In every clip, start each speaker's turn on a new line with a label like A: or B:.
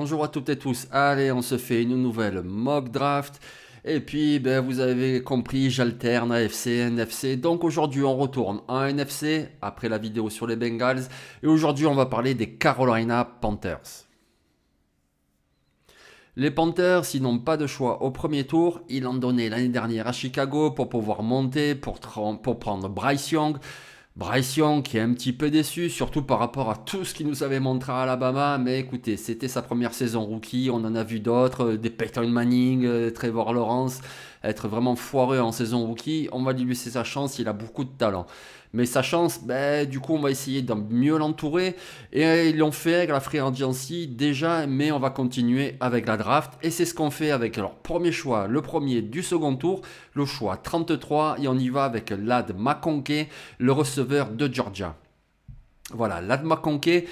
A: Bonjour à toutes et tous. Allez, on se fait une nouvelle mock draft. Et puis, vous avez compris, j'alterne AFC, NFC. Donc aujourd'hui, on retourne en NFC après la vidéo sur les Bengals. Et aujourd'hui, on va parler des Carolina Panthers. Les Panthers, ils n'ont pas de choix au premier tour. Ils l'ont donné l'année dernière à Chicago pour pouvoir monter, pour prendre Bryce Young. Bryce Young qui est un petit peu déçu, surtout par rapport à tout ce qu'il nous avait montré à Alabama. Mais écoutez, c'était sa première saison rookie. On en a vu d'autres, des Peyton Manning, Trevor Lawrence, être vraiment foireux en saison rookie. On va lui laisser sa chance, il a beaucoup de talent. Mais sa chance, du coup, on va essayer de mieux l'entourer. Et ils l'ont fait avec la Free Agency déjà, mais on va continuer avec la draft. Et c'est ce qu'on fait avec leur premier choix, le premier du second tour, le choix 33. Et on y va avec Ladd McConkey, le receveur de Georgia. Voilà, Ladd McConkey,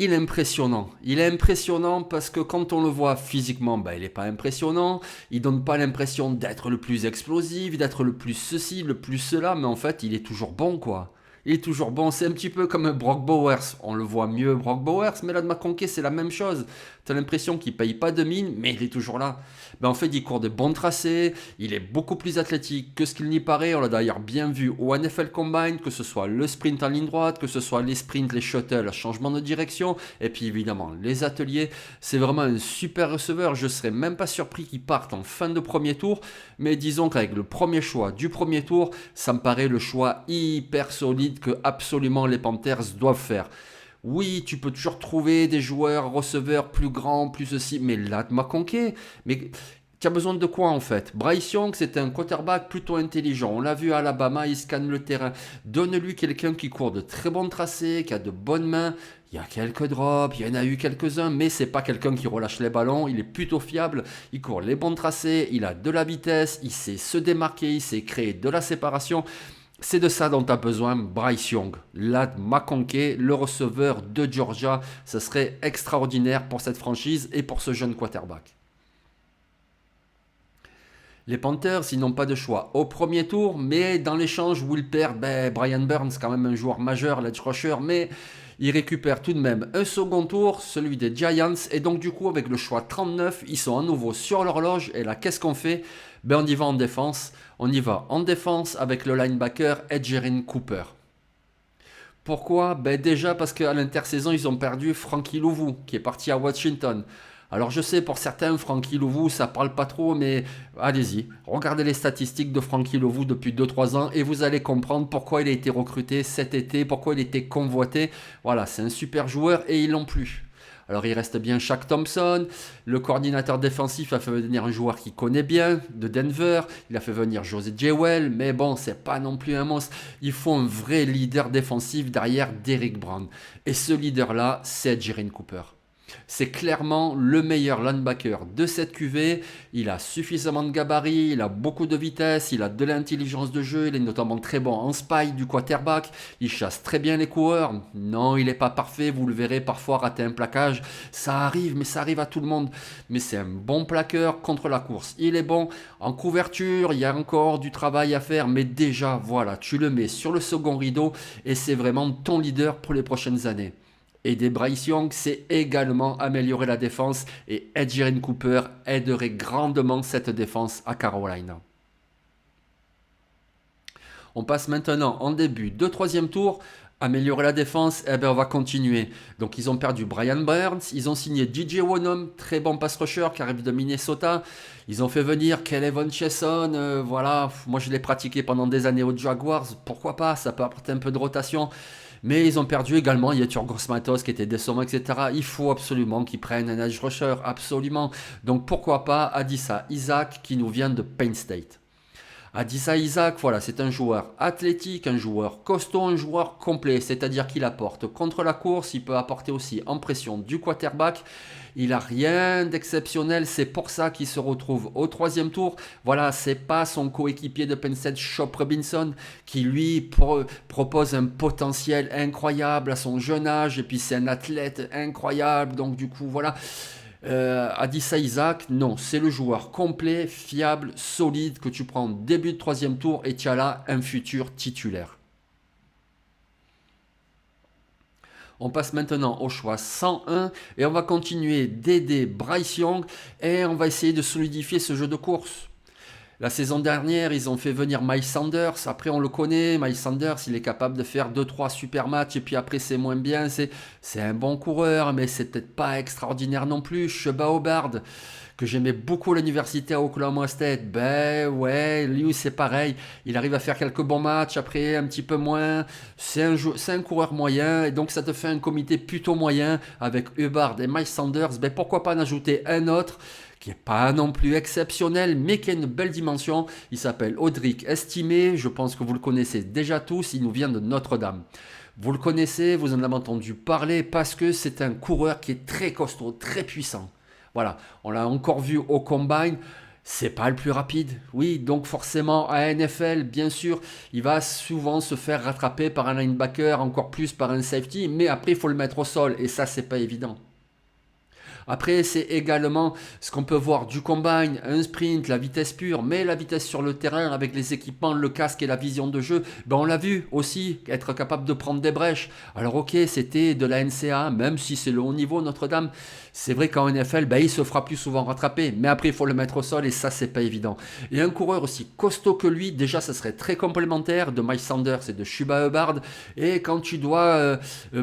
A: il est impressionnant. Il est impressionnant parce que quand on le voit physiquement, il n'est pas impressionnant. Il donne pas l'impression d'être le plus explosif, d'être le plus ceci, le plus cela, mais en fait, il est toujours bon, quoi. Il est toujours bon. C'est un petit peu comme Brock Bowers. On le voit mieux, Brock Bowers, mais là de McConkey, c'est la même chose. Tu as l'impression qu'il paye pas de mine, mais il est toujours là. En fait, il court de bons tracés. Il est beaucoup plus athlétique que ce qu'il n'y paraît. On l'a d'ailleurs bien vu au NFL Combine, que ce soit le sprint en ligne droite, que ce soit les sprints, les shuttles, changement de direction, et puis évidemment les ateliers. C'est vraiment un super receveur. Je serais même pas surpris qu'il parte en fin de premier tour, mais disons qu'avec le premier choix du premier tour, ça me paraît le choix hyper solide que absolument les Panthers doivent faire. Oui, tu peux toujours trouver des joueurs receveurs plus grands, plus ceci, mais là, McConkey, mais tu as besoin de quoi en fait? Bryce Young, c'est un quarterback plutôt intelligent. On l'a vu à Alabama, il scanne le terrain. Donne-lui quelqu'un qui court de très bons tracés, qui a de bonnes mains. Il y a quelques drops, il y en a eu quelques-uns, mais c'est pas quelqu'un qui relâche les ballons. Il est plutôt fiable, il court les bons tracés, il a de la vitesse, il sait se démarquer, il sait créer de la séparation. C'est de ça dont a besoin Bryce Young. Ladd McConkey, le receveur de Georgia, ce serait extraordinaire pour cette franchise et pour ce jeune quarterback. Les Panthers, ils n'ont pas de choix au premier tour, mais dans l'échange où ils perdent Brian Burns, quand même un joueur majeur, l'edge rusher, mais ils récupèrent tout de même un second tour, celui des Giants, et donc du coup avec le choix 39, ils sont à nouveau sur l'horloge, et là qu'est-ce qu'on fait? On y va en défense, on y va en défense avec le linebacker Edgerrin Cooper. Pourquoi? Déjà parce qu'à l'intersaison, ils ont perdu Frankie Louvu, qui est parti à Washington. Alors je sais, pour certains, Frankie Louvu, ça parle pas trop, mais allez-y, regardez les statistiques de Frankie Louvu depuis 2-3 ans et vous allez comprendre pourquoi il a été recruté cet été, pourquoi il était convoité. Voilà, c'est un super joueur et ils l'ont plus. Alors il reste bien Shaq Thompson, le coordinateur défensif a fait venir un joueur qu'il connaît bien, de Denver, il a fait venir José Jewell, mais bon, c'est pas non plus un monstre. Il faut un vrai leader défensif derrière Derrick Brown. Et ce leader-là, c'est Jaren Cooper. C'est clairement le meilleur linebacker de cette QV. Il a suffisamment de gabarit, il a beaucoup de vitesse, il a de l'intelligence de jeu, il est notamment très bon en spy du quarterback, il chasse très bien les coureurs. Non, il n'est pas parfait, vous le verrez parfois rater un plaquage. Ça arrive, mais ça arrive à tout le monde. Mais c'est un bon plaqueur contre la course. Il est bon en couverture, il y a encore du travail à faire, mais déjà, voilà, tu le mets sur le second rideau et c'est vraiment ton leader pour les prochaines années. Et des Bryce Young, c'est également améliorer la défense et Edgerrin Cooper aiderait grandement cette défense à Carolina. On passe maintenant en début de troisième tour. Améliorer la défense, on va continuer. Donc ils ont perdu Brian Burns, ils ont signé DJ Wonnum, très bon pass rusher qui arrive de Minnesota. Ils ont fait venir Kelevon Chesson, voilà, moi je l'ai pratiqué pendant des années aux Jaguars, pourquoi pas, ça peut apporter un peu de rotation. Mais ils ont perdu également Yetur Gross-Matos qui était décevant, etc. Il faut absolument qu'ils prennent un edge rusher, absolument. Donc pourquoi pas Adissa Isaac qui nous vient de Penn State. Adissa Isaac, voilà, c'est un joueur athlétique, un joueur costaud, un joueur complet, c'est-à-dire qu'il apporte contre la course, il peut apporter aussi en pression du quarterback. Il n'a rien d'exceptionnel, c'est pour ça qu'il se retrouve au troisième tour. Voilà, c'est pas son coéquipier de Penn State, Chop Robinson, qui lui propose un potentiel incroyable à son jeune âge, et puis c'est un athlète incroyable, donc du coup, voilà. Adissa Isaac, non, c'est le joueur complet, fiable, solide que tu prends au début de troisième tour et tu as là un futur titulaire. On passe maintenant au choix 101 et on va continuer d'aider Bryce Young et on va essayer de solidifier ce jeu de course. La saison dernière, ils ont fait venir Miles Sanders. Après, on le connaît. Miles Sanders, il est capable de faire deux trois super matchs. Et puis après, c'est moins bien. C'est un bon coureur, mais c'est peut-être pas extraordinaire non plus. Chuba Hubbard, que j'aimais beaucoup à l'université à Oklahoma State. Ben ouais, lui, c'est pareil. Il arrive à faire quelques bons matchs. Après, un petit peu moins. C'est un coureur moyen. Et donc, ça te fait un comité plutôt moyen avec Hubbard et Miles Sanders. Ben pourquoi pas en ajouter un autre qui n'est pas non plus exceptionnel, mais qui a une belle dimension. Il s'appelle Audric Estimé, je pense que vous le connaissez déjà tous, il nous vient de Notre-Dame. Vous le connaissez, vous en avez entendu parler, parce que c'est un coureur qui est très costaud, très puissant. Voilà, on l'a encore vu au Combine, c'est pas le plus rapide. Oui, donc forcément à NFL, bien sûr, il va souvent se faire rattraper par un linebacker, encore plus par un safety, mais après il faut le mettre au sol, et ça c'est pas évident. Après, c'est également ce qu'on peut voir du combine, un sprint, la vitesse pure, mais la vitesse sur le terrain avec les équipements, le casque et la vision de jeu, ben on l'a vu aussi, être capable de prendre des brèches. Alors ok, c'était de la NCA, même si c'est le haut niveau Notre-Dame, c'est vrai qu'en NFL, ben, il se fera plus souvent rattraper, mais après il faut le mettre au sol et ça c'est pas évident. Et un coureur aussi costaud que lui, déjà ça serait très complémentaire de Miles Sanders et de Chuba Hubbard, et quand tu dois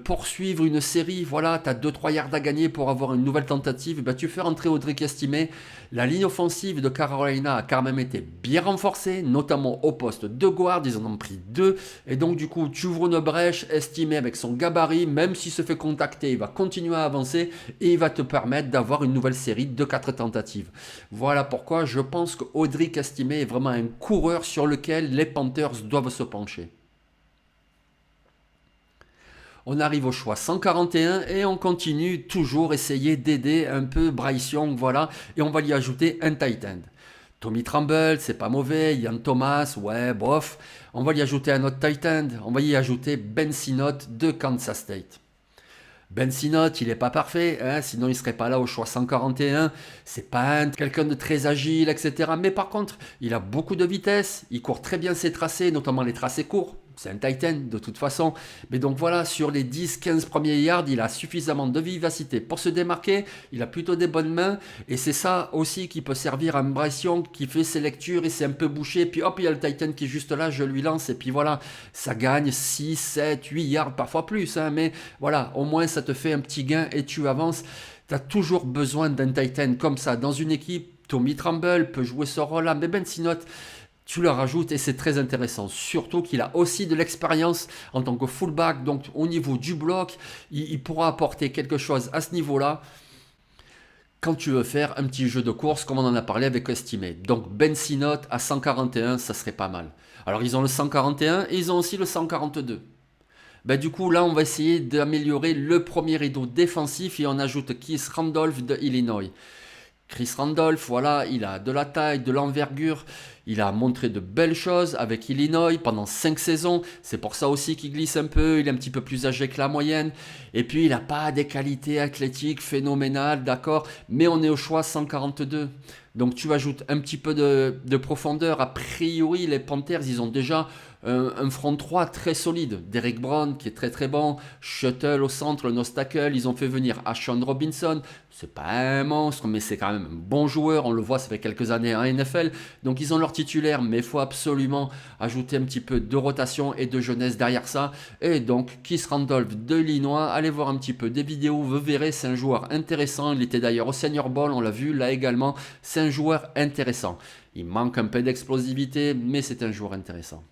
A: poursuivre une série, voilà, tu as 2-3 yards à gagner pour avoir une nouvelle tentative, ben, tu fais rentrer Audric Estimé. La ligne offensive de Carolina a quand même été bien renforcée, notamment au poste de guard, ils en ont pris deux, et donc du coup tu ouvres une brèche. Estimé avec son gabarit, même s'il se fait contacter, il va continuer à avancer et il va te permettre d'avoir une nouvelle série de 4 tentatives. Voilà pourquoi je pense que Audric Estimé est vraiment un coureur sur lequel les Panthers doivent se pencher. On arrive au choix 141 et on continue toujours essayer d'aider un peu Bryce Young, voilà, et on va lui ajouter un tight end. Tommy Tremble, c'est pas mauvais, Ian Thomas, ouais, bof. On va y ajouter un autre tight end, on va y ajouter Ben Sinnott de Kansas State. Ben Sinnott, il n'est pas parfait, hein, sinon il ne serait pas là au choix 141. C'est pas quelqu'un de très agile, etc. Mais par contre, il a beaucoup de vitesse, il court très bien ses tracés, notamment les tracés courts. C'est un Titan de toute façon. Mais donc voilà, sur les 10-15 premiers yards, il a suffisamment de vivacité pour se démarquer. Il a plutôt des bonnes mains. Et c'est ça aussi qui peut servir à un Bryce Young qui fait ses lectures et c'est un peu bouché. Puis hop, il y a le Titan qui est juste là, je lui lance. Et puis voilà, ça gagne 6, 7, 8 yards, parfois plus. Hein, mais voilà, au moins ça te fait un petit gain et tu avances. Tu as toujours besoin d'un Titan comme ça dans une équipe. Tommy Tremble peut jouer ce rôle-là. Mais Ben Sinnott, tu le rajoutes et c'est très intéressant. Surtout qu'il a aussi de l'expérience en tant que fullback. Donc au niveau du bloc, il pourra apporter quelque chose à ce niveau-là quand tu veux faire un petit jeu de course comme on en a parlé avec Estimé. Donc Ben Sinnott à 141, ça serait pas mal. Alors ils ont le 141 et ils ont aussi le 142. Ben, du coup, là, on va essayer d'améliorer le premier rideau défensif et on ajoute Keith Randolph de Illinois. Chris Randolph, voilà, il a de la taille, de l'envergure, il a montré de belles choses avec Illinois pendant 5 saisons, c'est pour ça aussi qu'il glisse un peu, il est un petit peu plus âgé que la moyenne, et puis il n'a pas des qualités athlétiques phénoménales, d'accord, mais on est au choix 142. Donc tu ajoutes un petit peu de profondeur, a priori les Panthers, ils ont déjà un front 3 très solide. Derek Brown qui est très très bon, Shuttle au centre, le nose tackle, ils ont fait venir Ashon Robinson, c'est pas un monstre mais c'est quand même un bon joueur, on le voit ça fait quelques années en NFL, donc ils ont leur titulaire mais il faut absolument ajouter un petit peu de rotation et de jeunesse derrière ça, et donc Keith Randolph de Illinois, allez voir un petit peu des vidéos, vous verrez c'est un joueur intéressant, il était d'ailleurs au Senior Bowl, on l'a vu là également, c'est un joueur intéressant, il manque un peu d'explosivité mais c'est un joueur intéressant.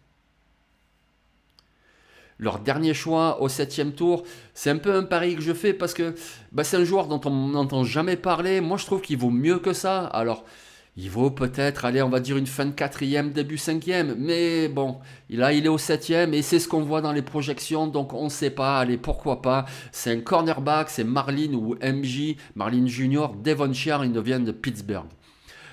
A: Leur dernier choix au 7e tour, c'est un peu un pari que je fais parce que c'est un joueur dont on n'entend jamais parler. Moi, je trouve qu'il vaut mieux que ça. Alors, il vaut peut-être, allez, on va dire une fin de 4e, début 5e. Mais bon, là, il est au 7e et c'est ce qu'on voit dans les projections. Donc, on ne sait pas. Allez, pourquoi pas. C'est un cornerback, c'est Marlin ou MJ, Marlin Junior, Devonshire, il vient de Pittsburgh.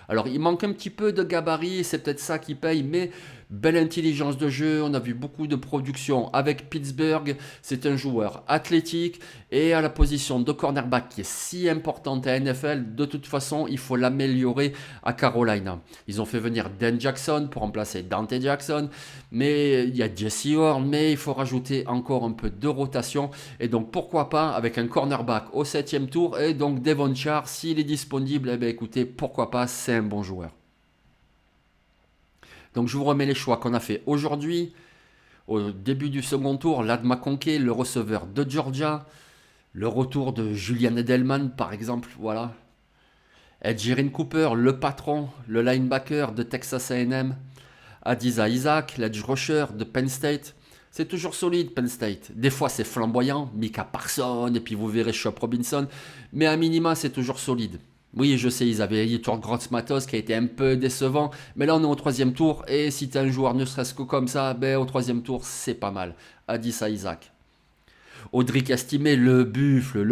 A: Alors, il manque un petit peu de gabarit, c'est peut-être ça qui paye, mais belle intelligence de jeu, on a vu beaucoup de production avec Pittsburgh, c'est un joueur athlétique et à la position de cornerback qui est si importante à NFL, de toute façon il faut l'améliorer à Carolina. Ils ont fait venir Dan Jackson pour remplacer Dante Jackson, mais il y a Jesse Horn, mais il faut rajouter encore un peu de rotation et donc pourquoi pas avec un cornerback au 7e tour et donc Devon Char s'il est disponible, eh bien écoutez pourquoi pas, c'est un bon joueur. Donc je vous remets les choix qu'on a fait aujourd'hui. Au début du second tour, Ladd McConkey, le receveur de Georgia. Le retour de Julian Edelman par exemple, voilà. Edgerrin Cooper, le patron, le linebacker de Texas A&M. Adisa Isaac, l'edge rusher de Penn State. C'est toujours solide Penn State. Des fois c'est flamboyant, Micah Parsons et puis vous verrez Chop Robinson. Mais à minima c'est toujours solide. Oui, je sais, ils avaient Yetur Gross-Matos qui a été un peu décevant, mais là on est au 3e tour, et si tu as un joueur ne serait-ce que comme ça, ben au 3e tour, c'est pas mal. Adisa Isaac. Audric Estimé, le buffle,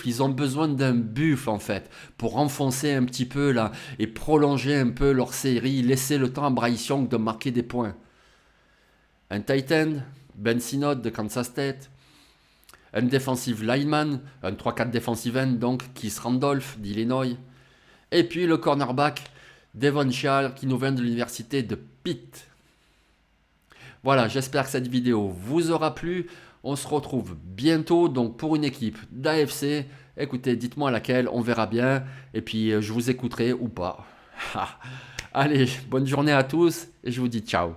A: ils ont besoin d'un buffle en fait, pour enfoncer un petit peu là, et prolonger un peu leur série, laisser le temps à Bryce Young de marquer des points. Un Titan, Ben Synod de Kansas State. Un defensive lineman, un 3-4 defensive end donc, Keith Randolph d'Illinois. Et puis le cornerback, Devon Char, qui nous vient de l'université de Pitt. Voilà, j'espère que cette vidéo vous aura plu. On se retrouve bientôt donc pour une équipe d'AFC. Écoutez, dites-moi laquelle, on verra bien. Et puis je vous écouterai ou pas. Allez, bonne journée à tous et je vous dis ciao.